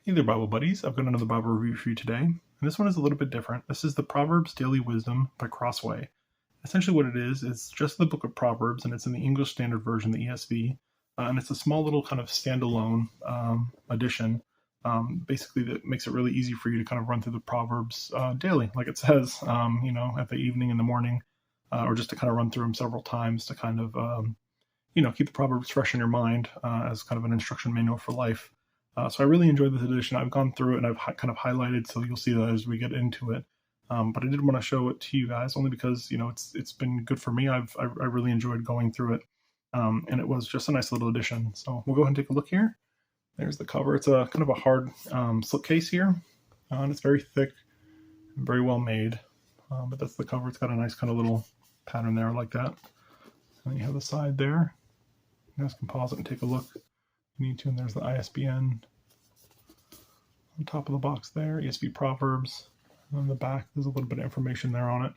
Hey there, Bible buddies. I've got another Bible review for you today, and this one is a little bit different. This is the Proverbs Daily Wisdom by Crossway. Essentially what it is just the book of Proverbs, and it's in the English Standard Version, the ESV, and it's a small little kind of standalone edition, basically that makes it really easy for you to kind of run through the Proverbs daily, like it says, at the evening, in the morning, or just to kind of run through them several times to kind of, keep the Proverbs fresh in your mind as kind of an instruction manual for life. So I really enjoyed this edition. I've gone through it and I've kind of highlighted, so you'll see that as we get into it. But I did want to show it to you guys only because it's been good for me. I really enjoyed going through it, and it was just a nice little edition. So we'll go ahead and take a look here. There's the cover. It's a kind of a hard slipcase here, and it's very thick and very well made. But that's the cover. It's got a nice kind of little pattern there like that. And then you have the side there. Nice composite, and take a look. You need to, and there's the ISBN on top of the box there, ESV Proverbs. And on the back, there's a little bit of information there on it.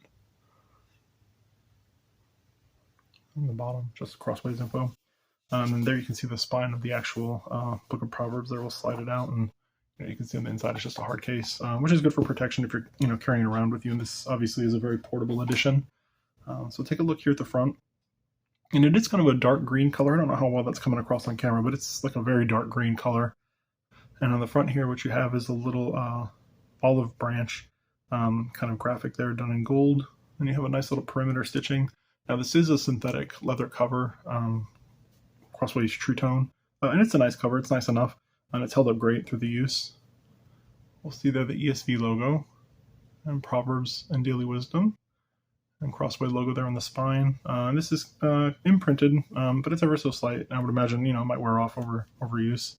On the bottom, just Crossway's info. And there you can see the spine of the actual book of Proverbs. There, we'll slide it out, and you can see on the inside it's just a hard case, which is good for protection if you're carrying it around with you. And this obviously is a very portable edition. So take a look here at the front. And it is kind of a dark green color. I don't know how well that's coming across on camera, but it's like a very dark green color. And on the front here, what you have is a little olive branch kind of graphic there done in gold. And you have a nice little perimeter stitching. Now this is a synthetic leather cover, Crossway's TruTone. And it's a nice cover. It's nice enough. And it's held up great through the use. We'll see there the ESV logo and Proverbs and Daily Wisdom. And Crossway logo there on the spine. This is imprinted, but it's ever so slight. I would imagine, it might wear off over use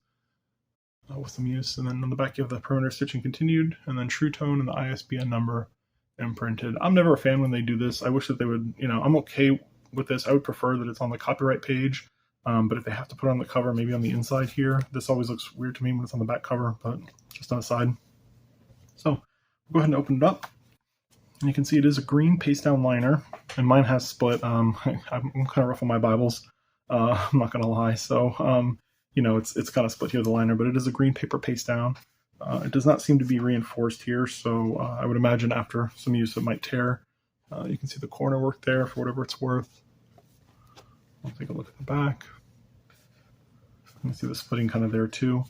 with some use. And then on the back you have the perimeter stitching continued, and then TruTone and the ISBN number imprinted. I'm never a fan when they do this. I wish that they would, I'm okay with this. I would prefer that it's on the copyright page, but if they have to put it on the cover, maybe on the inside here. This always looks weird to me when it's on the back cover, but just on the side. So we'll go ahead and open it up. And you can see it is a green paste down liner, and mine has split. I'm kind of rough on my Bibles, I'm not gonna lie. So it's kind of split here, the liner, but it is a green paper paste down. It does not seem to be reinforced here, so I would imagine after some use it might tear. You can see the corner work there for whatever it's worth. I'll take a look at the back. You can see the splitting kind of there too.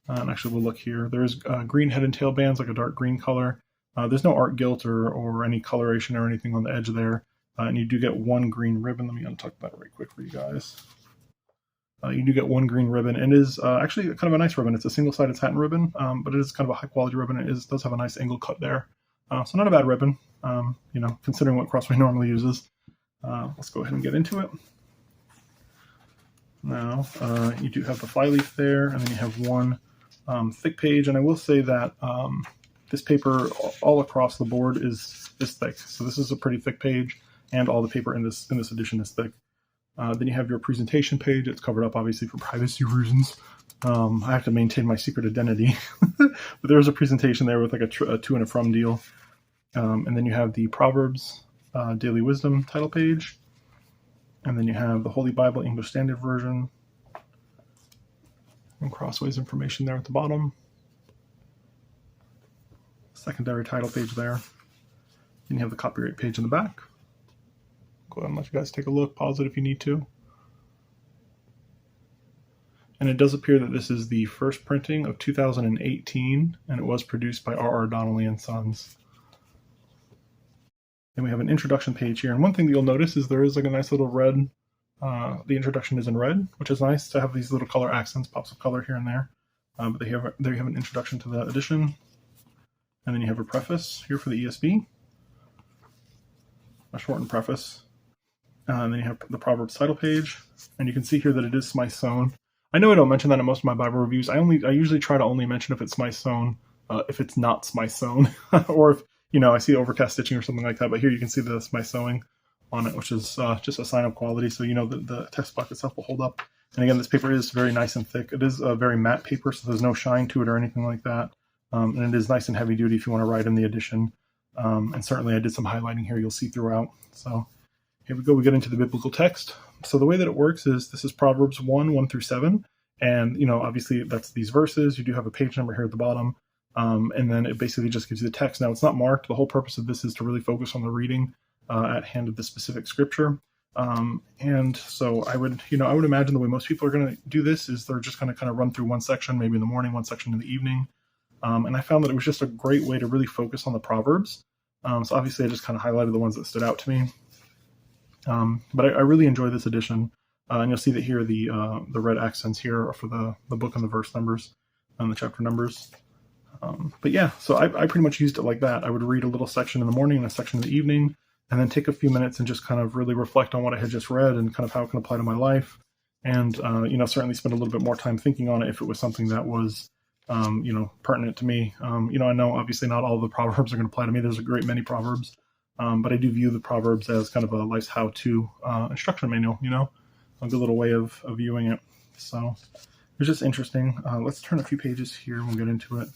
And actually we'll look here. There's green head and tail bands, like a dark green color. There's no art gilt or any coloration or anything on the edge there. And you do get one green ribbon. Let me untuck that right quick for you guys. You do get one green ribbon, and it is actually kind of a nice ribbon. It's a single-sided satin ribbon, but it is kind of a high-quality ribbon. It does have a nice angle cut there. So not a bad ribbon, considering what Crossway normally uses. Let's go ahead and get into it. Now, you do have the flyleaf there, and then you have one thick page. And I will say that this paper all across the board is thick. So this is a pretty thick page, and all the paper in this edition is thick. Then you have your presentation page. It's covered up, obviously, for privacy reasons. I have to maintain my secret identity. But there's a presentation there with like a to and a from deal. And then you have the Proverbs Daily Wisdom title page. And then you have the Holy Bible English Standard Version. And Crossway's information there at the bottom. Secondary title page there. Then you have the copyright page in the back. Go ahead and let you guys take a look. Pause it if you need to. And it does appear that this is the first printing of 2018, and it was produced by R.R. Donnelly and Sons. And we have an introduction page here. And one thing that you'll notice is there is like a nice little red. The introduction is in red, which is nice to have these little color accents, pops of color here and there. But there you have an introduction to the edition. And then you have a preface here for the ESV. A shortened preface. And then you have the Proverbs title page, and you can see here that it is Smythe sewn. I know I don't mention that in most of my Bible reviews. I usually try to only mention if it's Smythe sewn, if it's not Smythe sewn, or if I see overcast stitching or something like that. But here you can see the Smythe sewing on it, which is just a sign of quality. So the text block itself will hold up. And again, this paper is very nice and thick. It is a very matte paper, so there's no shine to it or anything like that. And it is nice and heavy duty if you want to write in the edition. And certainly I did some highlighting here. You'll see throughout. So here we go. We get into the biblical text. So the way that it works is this is Proverbs 1:1 through 7. And, obviously that's these verses. You do have a page number here at the bottom. And then it basically just gives you the text. Now, it's not marked. The whole purpose of this is to really focus on the reading at hand of the specific scripture. And so I would imagine the way most people are going to do this is they're just going to kind of run through one section, maybe in the morning, one section in the evening. And I found that it was just a great way to really focus on the Proverbs. So obviously I just kind of highlighted the ones that stood out to me. But I really enjoy this edition. And you'll see that here the red accents here are for the book and the verse numbers and the chapter numbers. But yeah, so I pretty much used it like that. I would read a little section in the morning and a section in the evening, and then take a few minutes and just kind of really reflect on what I had just read and kind of how it can apply to my life. And, certainly spend a little bit more time thinking on it if it was something that was, pertinent to me. I know obviously not all of the Proverbs are going to apply to me. There's a great many Proverbs. But I do view the Proverbs as kind of a life's how-to instruction manual, a good little way of viewing it. So it's just interesting. Let's turn a few pages here and we'll get into it.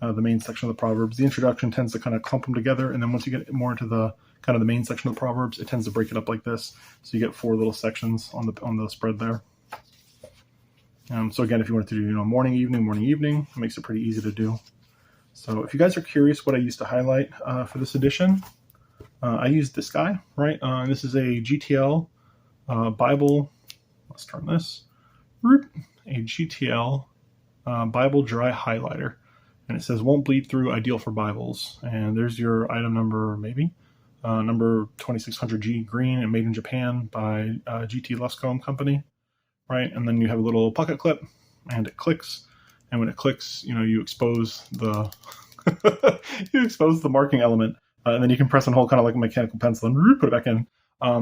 The main section of the Proverbs. The introduction tends to kind of clump them together, and then once you get more into the kind of the main section of the Proverbs, it tends to break it up like this. So you get 4 little sections on the spread there. So again, if you wanted to do morning, evening, it makes it pretty easy to do. So if you guys are curious what I used to highlight for this edition, I used this guy, right? This is a GTL Bible. Let's turn this. A GTL Bible dry highlighter. And it says, won't bleed through, ideal for Bibles. And there's your item number, maybe. Number 2600G, green and made in Japan by GT Luscombe Company. Right? And then you have a little pocket clip, and it clicks. And when it clicks, you expose the marking element. And then you can press and hold kind of like a mechanical pencil and put it back in.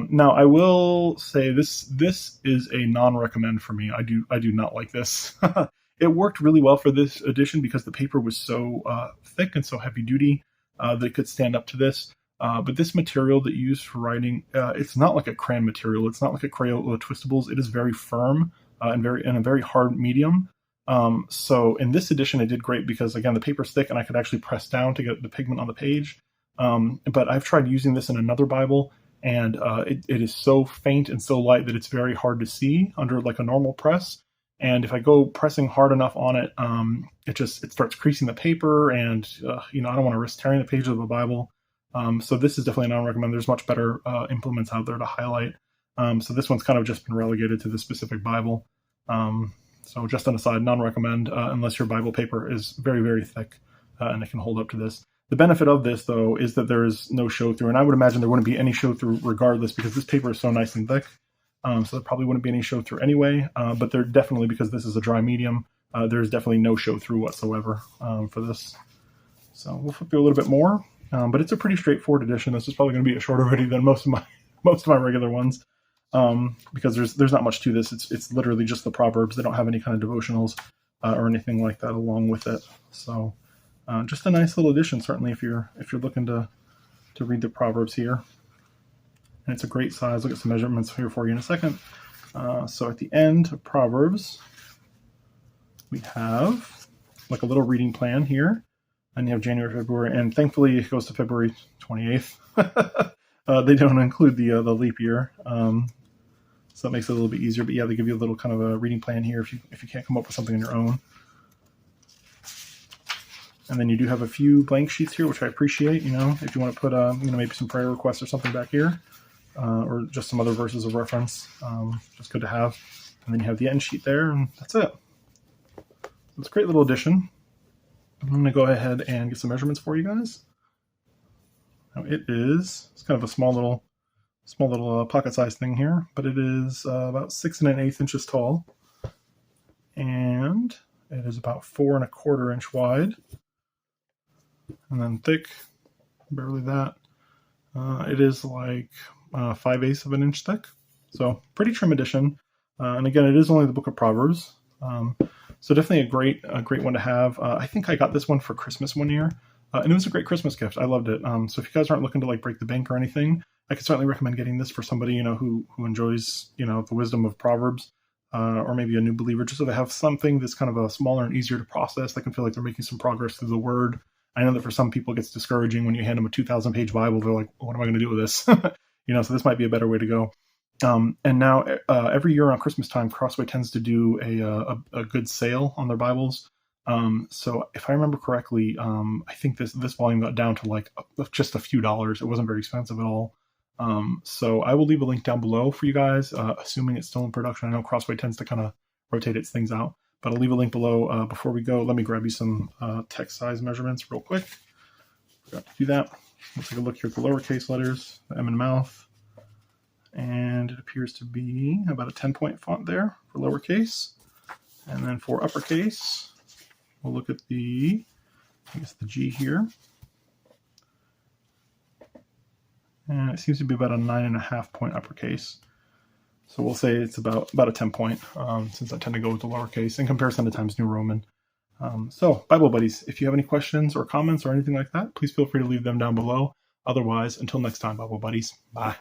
Now, I will say this is a non-recommend for me. I do not like this. It worked really well for this edition because the paper was so thick and so heavy duty that it could stand up to this. But this material that you use for writing, it's not like a crayon material. It's not like a Crayola Twistables. It is very firm and a very hard medium. So in this edition, it did great because, again, the paper's thick and I could actually press down to get the pigment on the page. But I've tried using this in another Bible, and it is so faint and so light that it's very hard to see under like a normal press. And if I go pressing hard enough on it, it starts creasing the paper, and I don't want to risk tearing the pages of a Bible. So this is definitely a non-recommend. There's much better implements out there to highlight. So this one's kind of just been relegated to the specific Bible. So just an aside, non-recommend unless your Bible paper is very, very thick and it can hold up to this. The benefit of this, though, is that there is no show-through, and I would imagine there wouldn't be any show-through regardless because this paper is so nice and thick. So there probably wouldn't be any show-through anyway, but there definitely, because this is a dry medium, there's definitely no show-through whatsoever for this. So we'll flip through a little bit more, but it's a pretty straightforward edition. This is probably going to be a shorter video than most of my regular ones because there's not much to this. It's literally just the Proverbs. They don't have any kind of devotionals or anything like that along with it. So just a nice little edition, certainly if you're looking to read the Proverbs here. And it's a great size. Look at some measurements here for you in a second. So at the end of Proverbs, we have like a little reading plan here. And you have January, February, and thankfully it goes to February 28th. They don't include the leap year. So that makes it a little bit easier. But yeah, they give you a little kind of a reading plan here if you can't come up with something on your own. And then you do have a few blank sheets here, which I appreciate. If you want to put maybe some prayer requests or something back here. Or just some other verses of reference. Just good to have. And then you have the end sheet there, and that's it. It's a great little addition. I'm going to go ahead and get some measurements for you guys. Now it's kind of a small little pocket-sized thing here, but it is about 6 1/8 inches tall. And it is about 4 1/4 inch wide. And then thick, barely that. It is like 5/8 of an inch thick, so pretty trim edition. And again, it is only the Book of Proverbs, so definitely a great one to have. I think I got this one for Christmas one year, and it was a great Christmas gift. I loved it. So if you guys aren't looking to like break the bank or anything, I could certainly recommend getting this for somebody who enjoys the wisdom of Proverbs, or maybe a new believer, just so they have something that's kind of a smaller and easier to process. They can feel like they're making some progress through the Word. I know that for some people it gets discouraging when you hand them a 2,000-page Bible. They're like, what am I going to do with this? So this might be a better way to go. And now every year around Christmas time, Crossway tends to do a good sale on their Bibles. So if I remember correctly, I think this volume got down to like just a few dollars. It wasn't very expensive at all. So I will leave a link down below for you guys, assuming it's still in production. I know Crossway tends to kind of rotate its things out, but I'll leave a link below. Before we go, let me grab you some text size measurements real quick. Forgot to do that. Let's take a look here at the lowercase letters, the M in mouth. And it appears to be about a 10-point font there for lowercase. And then for uppercase, we'll look at the G here. And it seems to be about a 9.5-point uppercase. So we'll say it's about a 10-point, since I tend to go with the lowercase in comparison to Times New Roman. So Bible buddies, if you have any questions or comments or anything like that, please feel free to leave them down below. Otherwise, until next time, Bible buddies, bye.